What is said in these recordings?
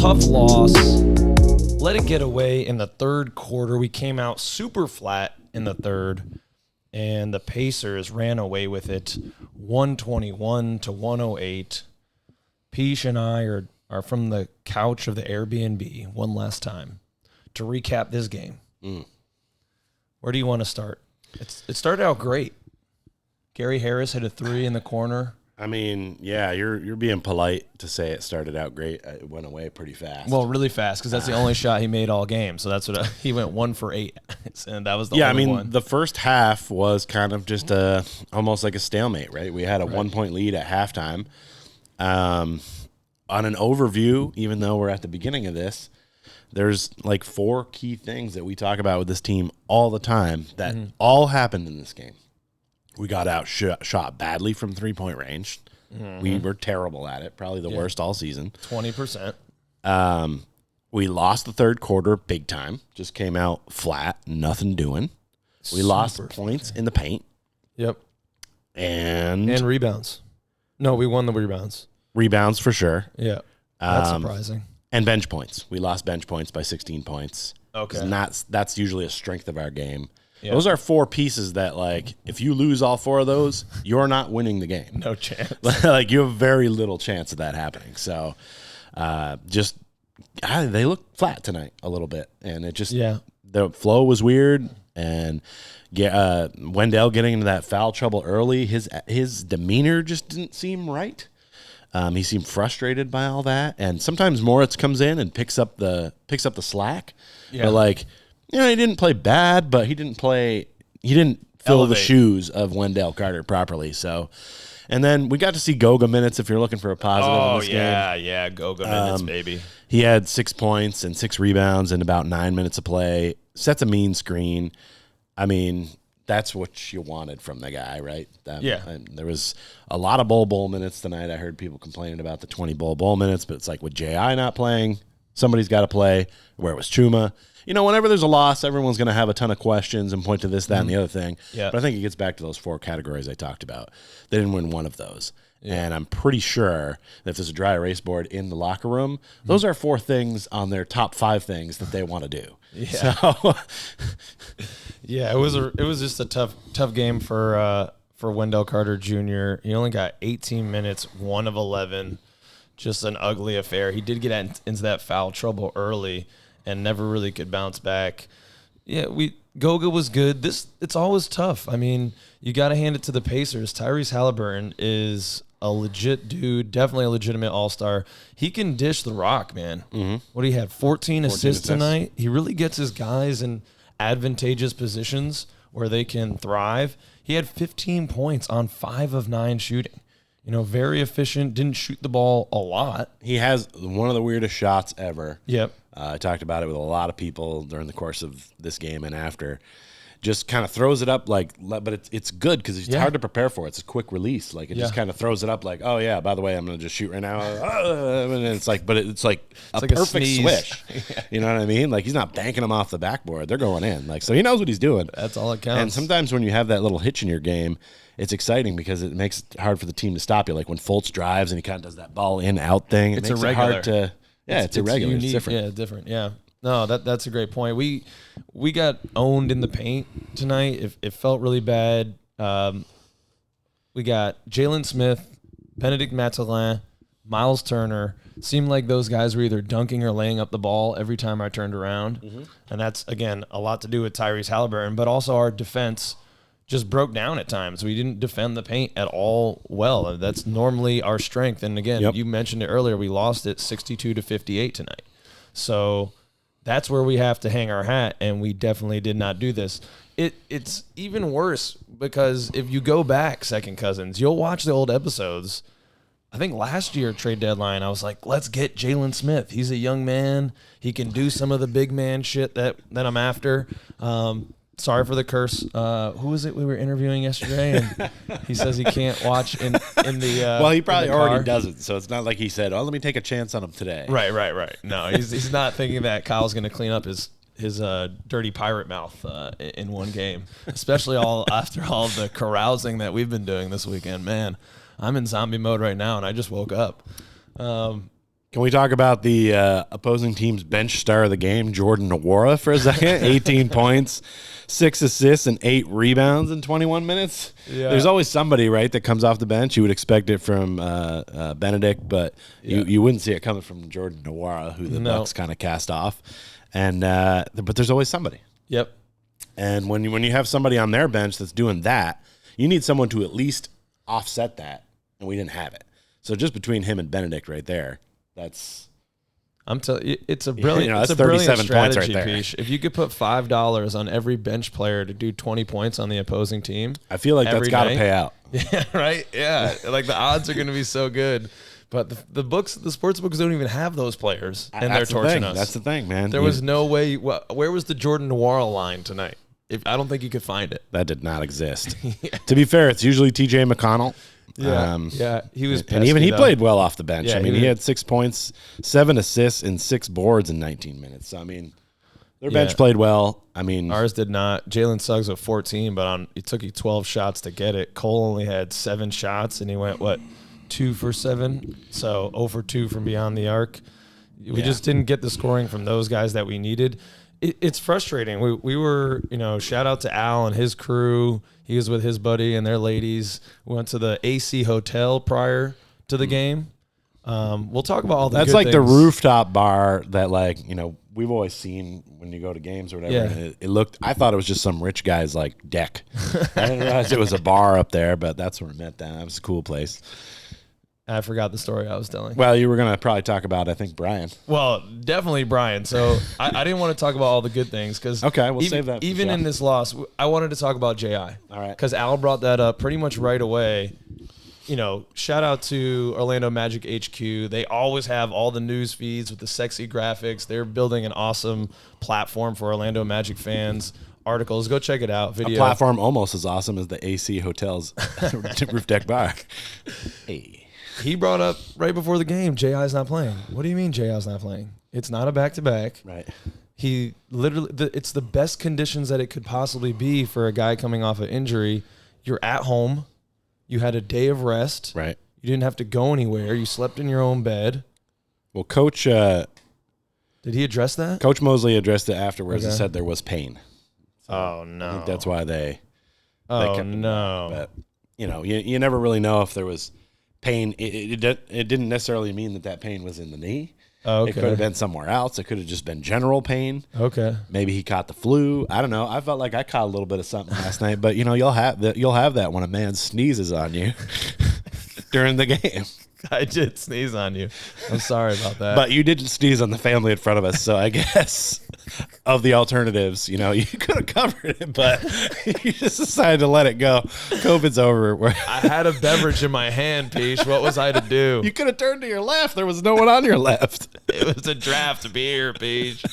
tough loss. Let it get away in the third quarter. We came out super flat in the third, and the Pacers ran away with it 121-108. Pich and I are from the couch of the Airbnb one last time to recap this game. Where do you want to start? It started out great. Gary Harris hit a three in the corner. I mean, yeah, you're being polite to say it started out great. It went away pretty fast. Well, really fast, because that's the only shot he made all game. So that's what he went 1 for 8, and that was the only one. The first half was kind of just almost like a stalemate, right? We had a 1-point lead at halftime. On an overview, even though we're at the beginning of this, there's like 4 key things that we talk about with this team all the time that all happened in this game. We got shot badly from 3-point range. We were terrible at it, probably the worst all season. 20%. We lost the third quarter big time. Just came out flat, nothing doing. We lost points in the paint. Yep. And rebounds. No, we won the rebounds. Rebounds for sure. Yeah. That's surprising. And bench points. We lost bench points by 16 points. Okay. And that's usually a strength of our game. Yep. Those are 4 pieces that, like, if you lose all 4 of those, you're not winning the game. No chance. Like, you have very little chance of that happening. So, they look flat tonight a little bit. And it just, the flow was weird. And Wendell getting into that foul trouble early, his demeanor just didn't seem right. He seemed frustrated by all that. And sometimes Moritz comes in and picks up the slack. Yeah. But, like, he didn't play bad, but he didn't fill the shoes of Wendell Carter properly. So, and then we got to see Goga minutes if you're looking for a positive in this game. Yeah, Goga minutes, baby. He had 6 points and 6 rebounds in about 9 minutes of play. Sets a mean screen. I mean, that's what you wanted from the guy, right? And there was a lot of bowl minutes tonight. I heard people complaining about the 20 bowl minutes, but it's like with J.I. not playing, somebody's got to play. Where was Chuma? Whenever there's a loss, everyone's going to have a ton of questions and point to this, that, and the other thing. Yeah. But I think it gets back to those 4 categories I talked about. They didn't win one of those. Yeah. And I'm pretty sure that if there's a dry erase board in the locker room, those are 4 things on their top 5 things that they want to do. Yeah. So yeah, it was just a tough game for Wendell Carter Jr. He only got 18 minutes, 1 of 11. Just an ugly affair. He did get into that foul trouble early and never really could bounce back. Yeah, Goga was good. It's always tough. I mean, you got to hand it to the Pacers. Tyrese Halliburton is a legit dude, definitely a legitimate all-star. He can dish the rock, man. What he had, 14 assists tonight. He really gets his guys in advantageous positions where they can thrive. He had 15 points on 5 of 9 shooting. Very efficient, didn't shoot the ball a lot. He has one of the weirdest shots ever. Yep. I talked about it with a lot of people during the course of this game and after. Just kind of throws it up but it's good because it's hard to prepare for. It's a quick release. Like, it just kind of throws it up like, oh, yeah, by the way, I'm going to just shoot right now. And it's like, but it's like a perfect swish. You know what I mean? Like, he's not banking them off the backboard. They're going in. Like, so he knows what he's doing. That's all it counts. And sometimes when you have that little hitch in your game, it's exciting because it makes it hard for the team to stop you. Like when Fultz drives and he kind of does that ball in out thing. It makes it hard to. Yeah, it's irregular. Unique. It's different. Yeah, different. Yeah. No, that's a great point. We got owned in the paint tonight. It felt really bad. We got Jalen Smith, Benedict Mathurin, Miles Turner. Seemed like those guys were either dunking or laying up the ball every time I turned around. And that's, again, a lot to do with Tyrese Halliburton, but also our defense just broke down at times. We didn't defend the paint at all well. That's normally our strength. And again, you mentioned it earlier, we lost it 62-58 tonight. So that's where we have to hang our hat, and we definitely did not do this. It's even worse because if you go back, Second Cousins, you'll watch the old episodes. I think last year, trade deadline, I was like, let's get Jalen Smith. He's a young man. He can do some of the big man shit that I'm after. Sorry for the curse. Who was it we were interviewing yesterday? And he says he can't watch in the well, he probably already doesn't, so it's not like he said, oh, let me take a chance on him today. Right. No, he's not thinking that Kyle's going to clean up his dirty pirate mouth in one game, especially after all the carousing that we've been doing this weekend. Man, I'm in zombie mode right now, and I just woke up. Can we talk about the opposing team's bench star of the game, Jordan Nwora, for a second? 18 points, 6 assists, and 8 rebounds in 21 minutes. Yeah. There's always somebody, right, that comes off the bench. You would expect it from Benedict, but you wouldn't see it coming from Jordan Nwora, who the Bucks kind of cast off. And but there's always somebody. Yep. And when you have somebody on their bench that's doing that, you need someone to at least offset that, and we didn't have it. So just between him and Benedict right there, I'm telling you, it's a brilliant, it's a brilliant strategy, right Pish. If you could put $5 on every bench player to do 20 points on the opposing team, I feel like that's got to pay out. Yeah, right. Yeah, like the odds are going to be so good. But the sports books don't even have those players, and they're torching us. That's the thing, man. There was no way. Where was the Jordan Nwora line tonight? I don't think you could find it. That did not exist. To be fair, it's usually T.J. McConnell. Yeah, he was pesky, and even he played well off the bench. Yeah, he had 6 points, 7 assists, and 6 boards in 19 minutes. So, their bench played well. Ours did not. Jalen Suggs with 14, but it took you 12 shots to get it. Cole only had 7 shots, and he went, 2 for 7? So 0 for 2 from beyond the arc. We just didn't get the scoring from those guys that we needed. It's frustrating. We were, shout out to Al and his crew. He was with his buddy and their ladies. We went to the AC Hotel prior to the game. We'll talk about all the That's good like things. The rooftop bar that, we've always seen when you go to games or whatever. Yeah. And I thought it was just some rich guy's, deck. I didn't realize it was a bar up there, but that's where we met down. It was a cool place. I forgot the story I was telling. Well, you were going to probably talk about, I think, Brian. Well, definitely Brian. So I didn't want to talk about all the good things because we'll save that. Even in this loss, I wanted to talk about J.I. All right. Because Al brought that up pretty much right away. Shout out to Orlando Magic HQ. They always have all the news feeds with the sexy graphics. They're building an awesome platform for Orlando Magic fans. Articles, go check it out. Video. A platform almost as awesome as the AC Hotel's roof deck bar. Hey. He brought up right before the game, J.I.'s not playing. What do you mean J.I.'s not playing? It's not a back-to-back. Right. He literally, it's the best conditions that it could possibly be for a guy coming off an injury. You're at home. You had a day of rest. Right. You didn't have to go anywhere. You slept in your own bed. Well, Coach... did he address that? Coach Mosley addressed it afterwards and said there was pain. So no. I think that's why they... Oh, no. But, you never really know if there was... pain. It didn't necessarily mean that pain was in the knee. Oh, okay. It could have been somewhere else. It could have just been general pain. Okay. Maybe he caught the flu. I don't know. I felt like I caught a little bit of something last night, but you'll have that when a man sneezes on you during the game. I did sneeze on you. I'm sorry about that. But you didn't sneeze on the family in front of us, so I guess of the alternatives, you could have covered it, but you just decided to let it go. COVID's over. I had a beverage in my hand, Peach. What was I to do? You could have turned to your left. There was no one on your left. It was a draft beer, Peach.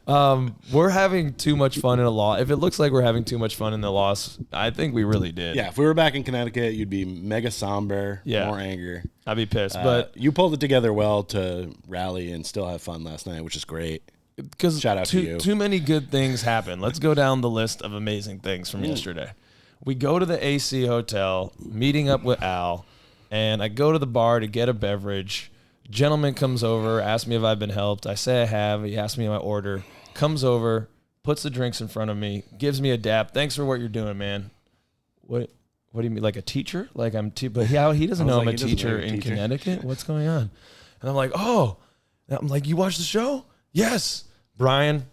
We're having too much fun in a loss. If it looks like we're having too much fun in the loss, I think we really did. Yeah, if we were back in Connecticut, you'd be mega somber, more anger. I'd be pissed. But you pulled it together well to rally and still have fun last night, which is great. Because shout out to you. Too many good things happen. Let's go down the list of amazing things from yesterday. We go to the AC Hotel, meeting up with Al, and I go to the bar to get a beverage. Gentleman comes over, asks me if I've been helped. I say I have. He asks me my order. Comes over, puts the drinks in front of me, gives me a dap. Thanks for what you're doing, man. What do you mean, like a teacher? Like but he doesn't know I'm a teacher in Connecticut. What's going on? And I'm like, oh. And I'm like, you watched the show? Yes. Brian,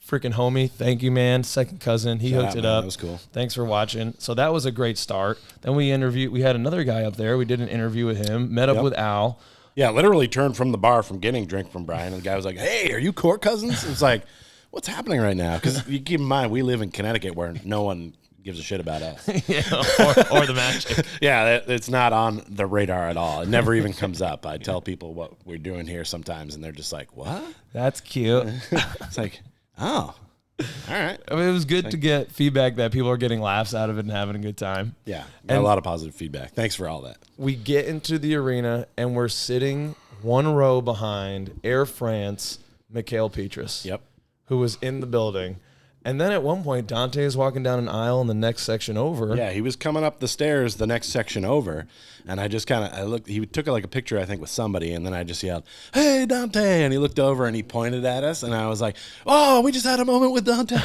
freaking homie. Thank you, man. Second cousin. He hooked it up. That was cool. Thanks for watching. So that was a great start. Then we had another guy up there. We did an interview with him, met up with Al. Yeah, literally turned from the bar from getting a drink from Brian, and the guy was like, hey, are you court cousins? It's like, what's happening right now? Because you keep in mind, we live in Connecticut where no one gives a shit about us. or the Magic. Yeah, it's not on the radar at all. It never even comes up. I tell people what we're doing here sometimes, and they're just like, what? That's cute. It's like, oh, all right. I mean, it was good to get feedback that people are getting laughs out of it and having a good time. Yeah, got a lot of positive feedback. Thanks for all that. We get into the arena, and we're sitting one row behind Air France, Mikhail Petrus. Yep. Who was in the building. And then at one point, Dante is walking down an aisle in the next section over. Yeah, he was coming up the stairs the next section over, and I just kind of, I looked, he took like a picture, I think, with somebody, and then I just yelled, "Hey, Dante," and he looked over and he pointed at us, and I was like, "Oh, we just had a moment with Dante,"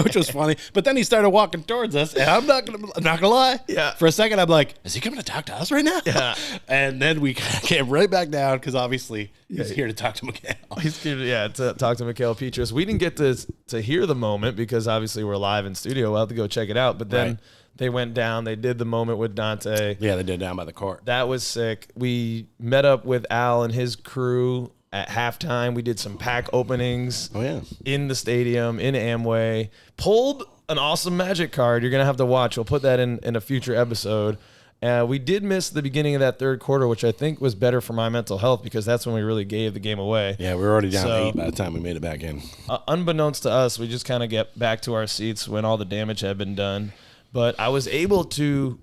which was funny. But then he started walking towards us, and I'm not gonna lie. Yeah. For a second, I'm like, "Is he coming to talk to us right now?" Yeah. And then we came right back down because obviously he's here to talk to Mikhail. He's here to talk to Mikhail Petrus. We didn't get to hear the moment because obviously we're live in studio. We'll have to go check it out. But then they went down. They did the moment with Dante. Yeah, they did down by the court. That was sick. We met up with Al and his crew at halftime. We did some pack openings in the stadium, in Amway. Pulled an awesome Magic card you're going to have to watch. We'll put that in a future episode. We did miss the beginning of that third quarter, which I think was better for my mental health because that's when we really gave the game away. Yeah, we were already down 8 by the time we made it back in. Unbeknownst to us, we just kind of get back to our seats when all the damage had been done. But I was able to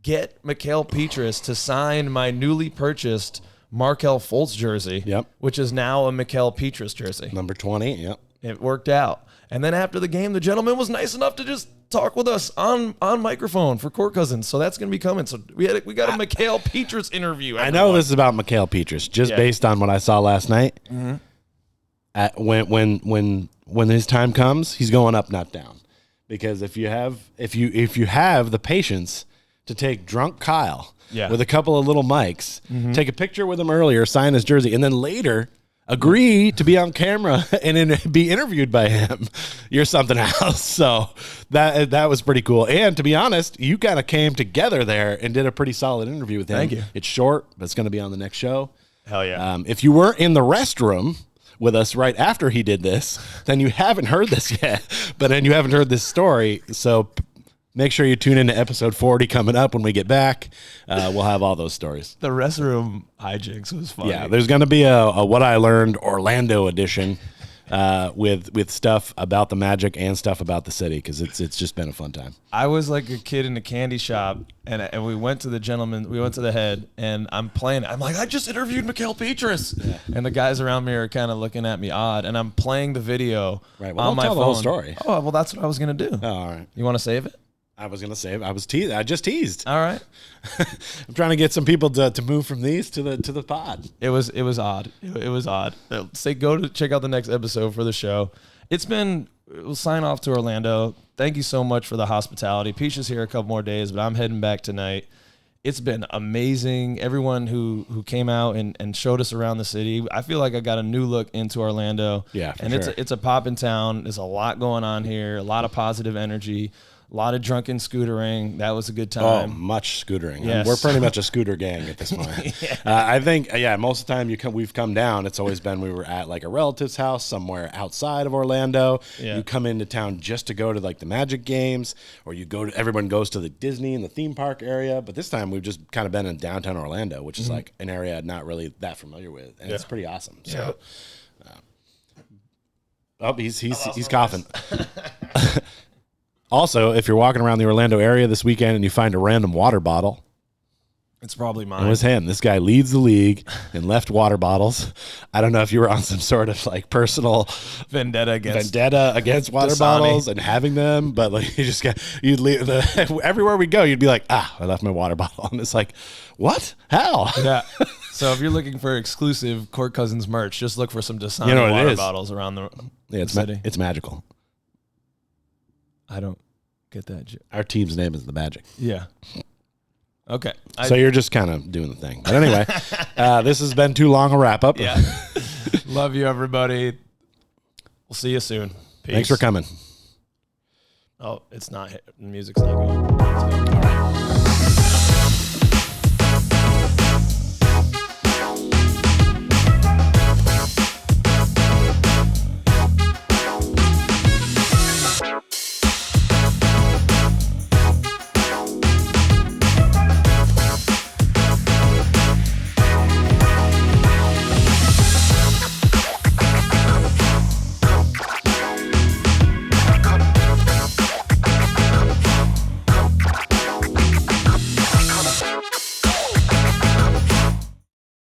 get Mikhail Petrus to sign my newly purchased Markelle Fultz jersey, which is now a Mikhail Petrus jersey. Number 20, yep. It worked out. And then after the game, the gentleman was nice enough to just talk with us on microphone for Court Cousins. So that's going to be coming. So we got a Mikhail Petrus interview. I know this is about Mikhail Petrus, just based on what I saw last night. When his time comes, he's going up, not down. Because if you have the patience to take drunk Kyle with a couple of little mics, take a picture with him earlier, sign his jersey, and then later agree to be on camera and be interviewed by him, you're something else. So that was pretty cool. And to be honest, you kind of came together there and did a pretty solid interview with him. Thank you. It's short, but it's going to be on the next show. Hell yeah. If you weren't in the restroom with us right after he did this, then you haven't heard this yet, but then you haven't heard this story. So make sure you tune into episode 40 coming up when we get back. We'll have all those stories. The restroom hijinks was fun. Yeah, there's going to be a What I Learned Orlando edition with stuff about the Magic and stuff about the city because it's just been a fun time. I was like a kid in a candy shop, and we went to the head, and I'm playing. I'm like, I just interviewed Mikhail Petrus, and the guys around me are kind of looking at me odd, and I'm playing the video on my phone. The whole story. Oh, well, that's what I was going to do. Oh, all right. You want to save it? I was going to say, I just teased. All right. I'm trying to get some people to move from these to the pod. It was odd. It was odd. Go to check out the next episode for the show. We'll sign off to Orlando. Thank you so much for the hospitality. Peach is here a couple more days, but I'm heading back tonight. It's been amazing. Everyone who came out and showed us around the city. I feel like I got a new look into Orlando. Yeah, for and sure. It's a poppin' town. There's a lot going on here. A lot of positive energy. A lot of drunken scootering. That was a good time. Oh, much scootering. Yes. We're pretty much a scooter gang at this point. I think, most of the time we've come down, it's always been we were at like a relative's house somewhere outside of Orlando. Yeah. You come into town just to go to like the Magic games, or everyone goes to the Disney and the theme park area. But this time we've just kind of been in downtown Orlando, which is like an area I'm not really that familiar with. And it's pretty awesome. So, he's coughing. Also, if you're walking around the Orlando area this weekend and you find a random water bottle, it's probably mine. It was him. This guy leads the league in left water bottles. I don't know if you were on some sort of like personal vendetta against water bottles and having them, but like you'd leave everywhere we go, you'd be like, I left my water bottle, and it's like, what? How? Yeah. So if you're looking for exclusive Court Cousins merch, just look for some Dasani water bottles around the city. It's magical. I don't get that. Our team's name is the Magic. Yeah. Okay. So you're just kind of doing the thing. But anyway, this has been too long a wrap-up. Yeah. Love you, everybody. We'll see you soon. Peace. Thanks for coming. Oh, it's not. The music's not going. All right.